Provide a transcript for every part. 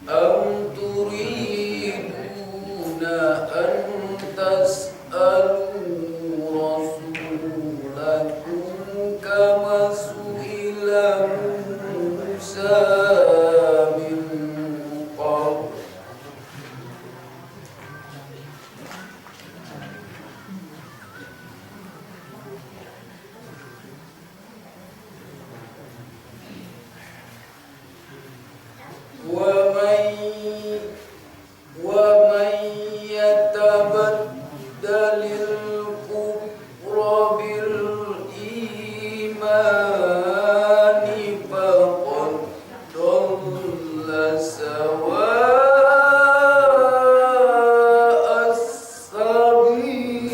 أم تريدون أن تسألوا رسولكم كما سئل موسى من قبل ومن يتبدل الكفر بالإيمان فقد ضل سواء السبيل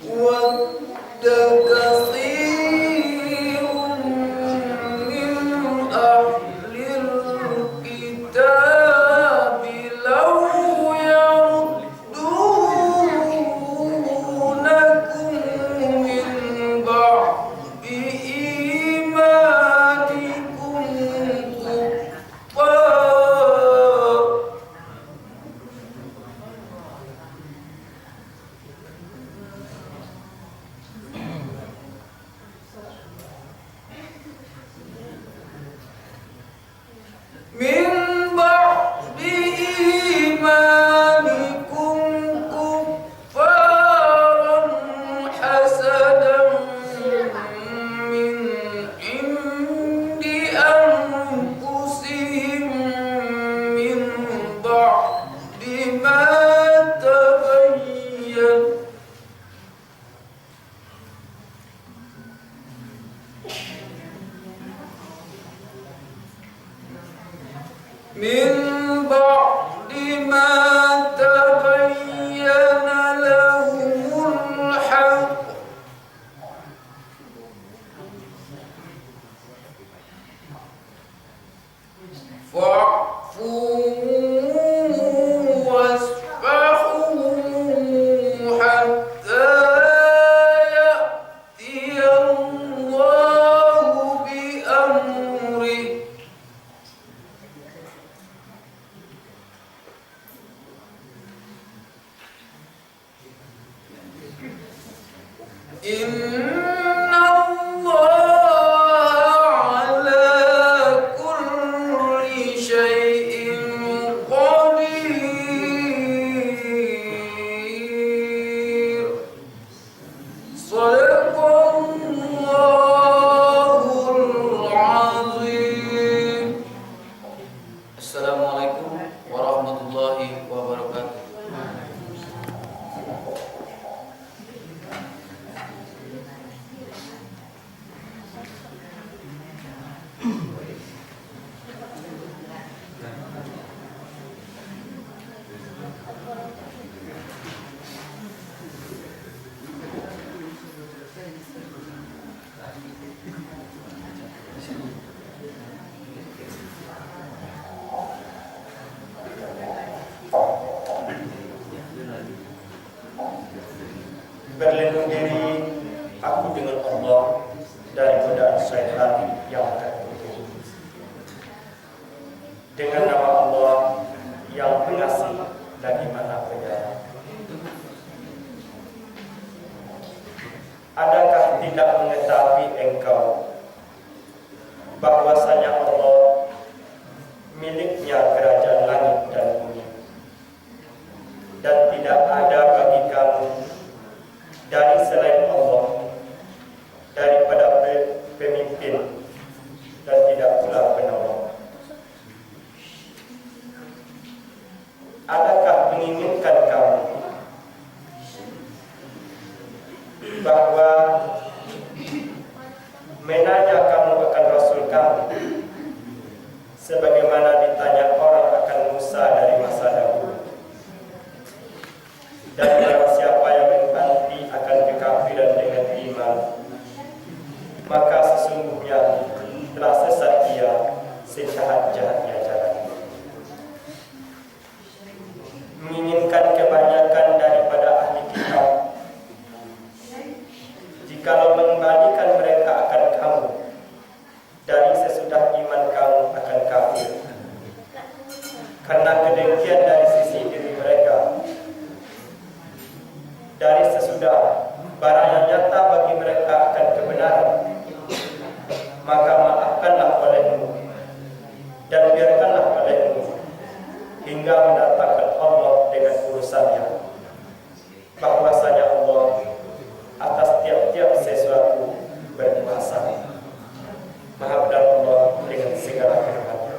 وَدَّ كَثِيرٌ مِّنْ أَهْلِ الْكِتَابِ لَوْ يَرُدُّونَكُم مِّن بَعْدِ إِيمَانِكُمْ كُفَّارًا حسدا من عند أنفسهم من بعد ما تبين لهم الحق فاعفوا واصفحوا حتى يأتي الله بأمره إن الله على كل شيء قدير صدق الله العظيم. Assalamualaikum warahmatullahi wabarakatuh. Berlindung diri aku dengan Allah dari godaan syaitan yang terkutuk. Dengan nama Allah yang pengasih lagi Maha Penyayang. Adakah tidak mengetahui engkau bahwasanya Allah miliknya kerajaan langit dan bumi, dan tidak ada bagi kamu dari selain Allah daripada pemimpin dan tidak pula penolong. Adakah menginginkan kamu bahwa menanya kamu akan Rasul kamu sebagaimana ditanya orang akan Musa dari masa dahulu, dan barang siapa yang menanti akan kekafiran dengan iman, maka sesungguhnya telah sesat dia sejahat-jahat yang jalani. Menginginkan kebanyakan daripada ahli kitab, jikalau mengembalikan mereka akan kamu dari sesudah iman kamu akan kafir, karena kedengkian dari sisi diri mereka. Dari sesudah barang yang nyata bagi mereka akan kebenaran, maka maafkanlah olehmu dan biarkanlah olehmu hingga mendatangkan Allah dengan urusannya, bahwasanya Allah atas tiap-tiap sesuatu berkuasa. Maha benar Allah dengan segala firman-Nya.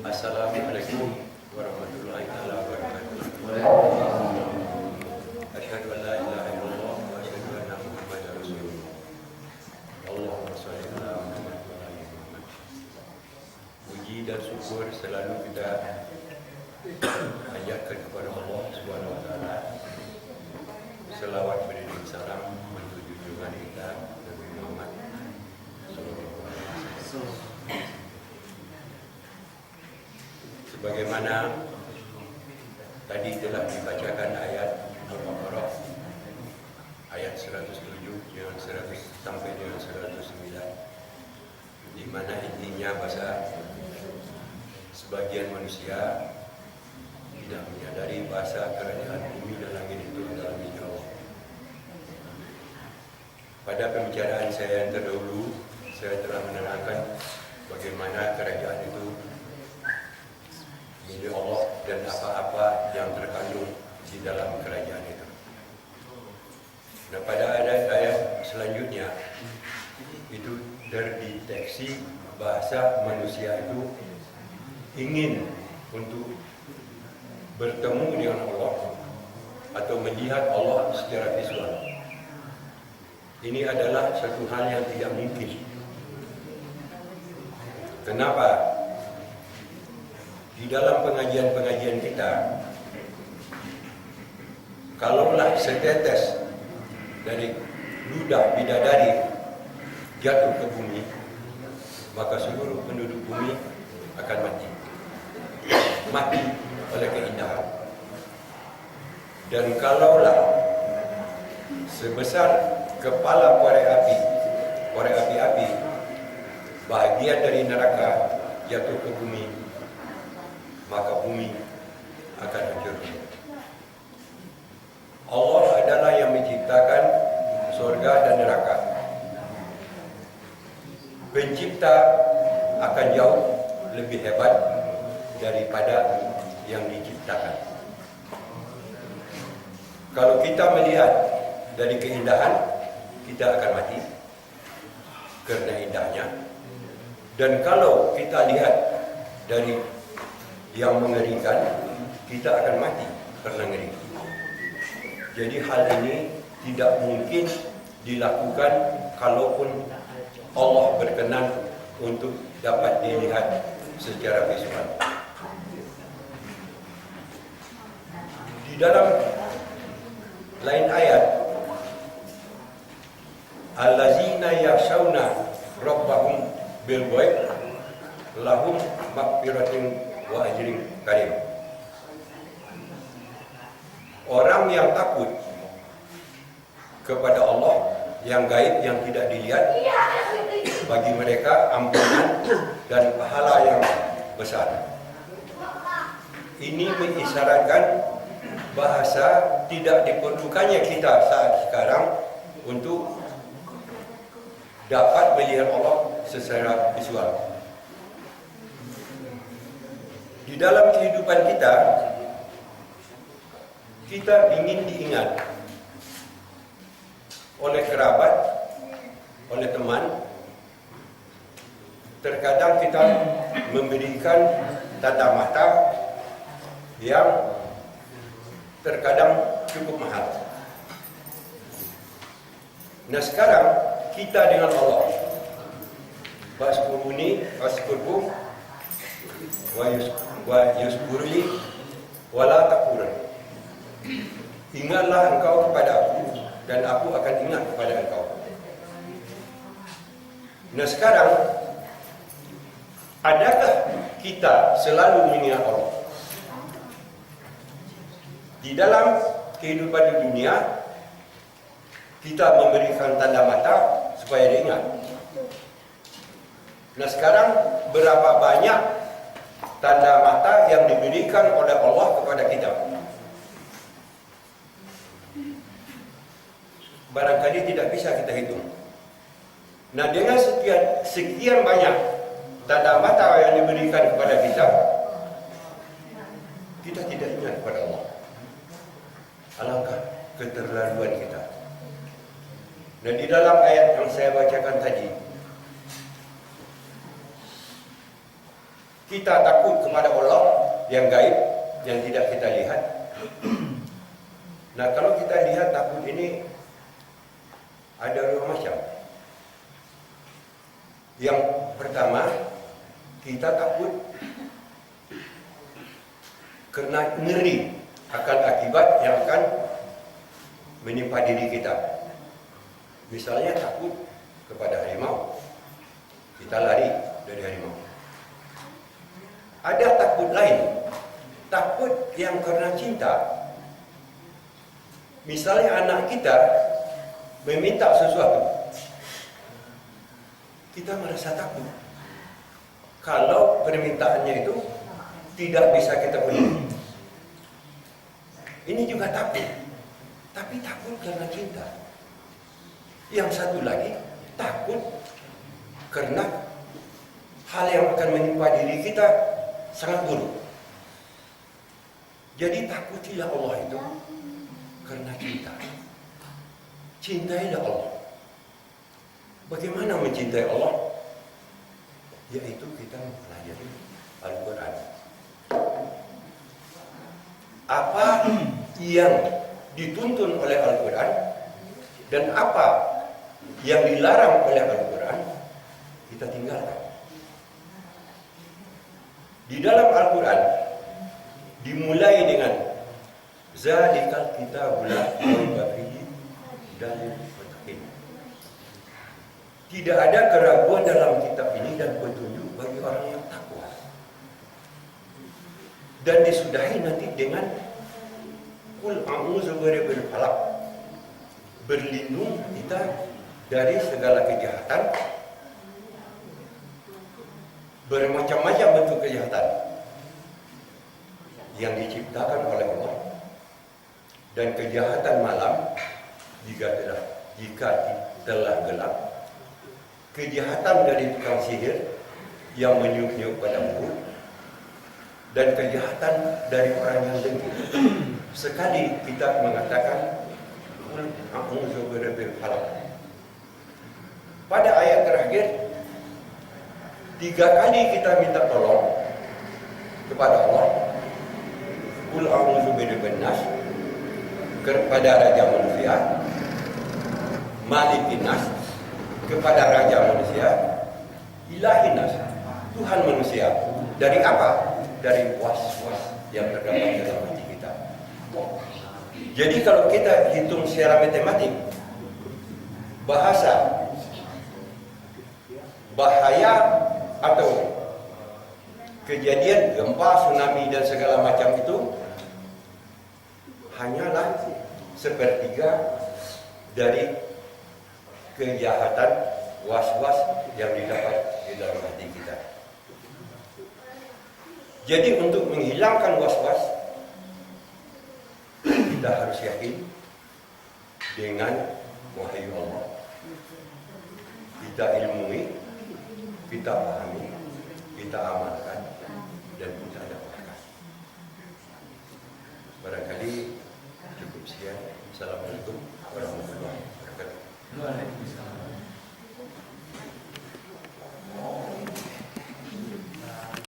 Assalamualaikum warahmatullahi wabarakatuh. Asyhadu an la ilaha illallah wa asyhadu anna Muhammadar Rasulullah. Allahumma shalli ala Muhammad wa ala ali Muhammad. Puji dan syukur selalu kita panjatkan kepada Allah Subhanahu wa taala. Selawat beriring salam menuju junjungan kita Nabi Muhammad sallallahu alaihi wasallam. Sebagaimana tadi telah dibacakan ayat Al-Baqarah ayat 107 dengan 100 sampai dengan 109, di mana intinya bahasa sebagian manusia tidak menyadari bahasa kerajaan bumi dan langit itu adalah milik Allah. Pada pembicaraan saya yang terdahulu, saya telah menerangkan bagaimana kerajaan itu milik Allah dan apa-apa yang terkandung di dalam kerajaan itu. Nah, pada ayat selanjutnya itu ekspresi bahasa manusia itu ingin untuk bertemu dengan Allah atau melihat Allah secara visual. Ini adalah satu hal yang tidak mungkin. Kenapa? Di dalam pengajian-pengajian kita, kalaulah setetes dari ludah bidadari jatuh ke bumi, maka seluruh penduduk bumi akan mati. Mati oleh keindahan. Dan kalaulah sebesar kepala korek api, bahagian dari neraka jatuh ke bumi, maka bumi akan hancur. Allah adalah yang menciptakan surga dan neraka. Pencipta akan jauh lebih hebat daripada yang diciptakan. Kalau kita melihat dari keindahan, kita akan mati karena indahnya. Dan kalau kita lihat dari yang mengerikan, kita akan mati karena ngeri. Jadi hal ini tidak mungkin dilakukan kalaupun Allah berkenan untuk dapat dilihat secara visual. Di dalam lain ayat, allazina yakhshawna rabbahum bil ghaib lahum maghfiratun wa ajrun karim. Orang yang takut kepada Allah yang gaib, yang tidak dilihat, bagi mereka ampunan dan pahala yang besar. Ini mengisyaratkan bahasa tidak diperlukannya kita saat sekarang untuk dapat melihat Allah secara visual. Di dalam kehidupan kita ingin diingat oleh kerabat, oleh teman. Terkadang kita memberikan tanda mata yang terkadang cukup mahal. Nah sekarang kita dengan Allah, waskuruni waskurku wa yuskurli wala takfurun. Ingatlah engkau kepada aku dan aku akan ingat kepada engkau. Nah sekarang, adakah kita selalu mengingat Allah? Di dalam kehidupan di dunia, kita memberikan tanda mata supaya diingat. Nah sekarang, berapa banyak tanda mata yang diberikan oleh Allah kepada kita? Barangkali tidak bisa kita hitung. Nah dengan sekian banyak tanda mata yang diberikan kepada kita tidak ingat kepada Allah. Alangkah keterlaluan kita. Dan di dalam ayat yang saya bacakan tadi, kita takut kepada Allah yang gaib, yang tidak kita lihat. Nah kalau kita lihat takut ini ada dua macam. Yang pertama, kita takut karena ngeri akan akibat yang akan menimpa diri kita. Misalnya takut kepada harimau, kita lari dari harimau. Ada takut lain, takut yang karena cinta. Misalnya anak kita meminta sesuatu, kita merasa takut kalau permintaannya itu tidak bisa kita penuhi. Ini juga takut, tapi takut karena cinta. Yang satu lagi takut karena hal yang akan menimpa diri kita sangat buruk. Jadi takutilah Allah itu karena cinta. Cintailah Allah. Bagaimana mencintai Allah? yaitu kita mempelajari Al-Quran. Apa yang dituntun oleh Al-Quran dan apa yang dilarang oleh Al-Quran, kita tinggalkan. Di dalam Al-Quran dimulai dengan Zalikal kitabul la raiba fihi dalil muttaqin. Tidak ada keraguan dalam kitab ini dan petunjuk bagi orang yang takwa. Dan disudahi nanti dengan Qul a'udzu birabbil falaq. Berlindung kita dari segala kejahatan, bermacam-macam bentuk kejahatan yang diciptakan oleh Allah, dan kejahatan malam jika telah gelap, kejahatan dari tukang sihir yang meniup-niup pada mulut, dan kejahatan dari orang yang dengki. Sekali kita mengatakan Qul a'udzu birabbil falaq. Pada ayat terakhir 3 kali kita minta tolong kepada Allah. Qul a'udzu birabbin nas, kepada Raja Manusia, Malikin Nas, kepada Raja Manusia, Ilahin Nas, Tuhan manusia. Dari apa? Dari was-was yang terdapat dalam hati kita. Jadi kalau kita hitung secara matematik, bahasa, bahaya atau kejadian gempa, tsunami dan segala macam itu hanyalah 1/3 dari kejahatan was-was yang didapat di dalam hati kita. Jadi untuk menghilangkan was-was, kita harus yakin dengan wahyu Allah. Kita ilmui, kita pahami, kita amalkan, dan kita dapatkan. Barangkali cukup sekian. Assalamualaikum warahmatullahi wabarakatuh. Waalaikumsalam.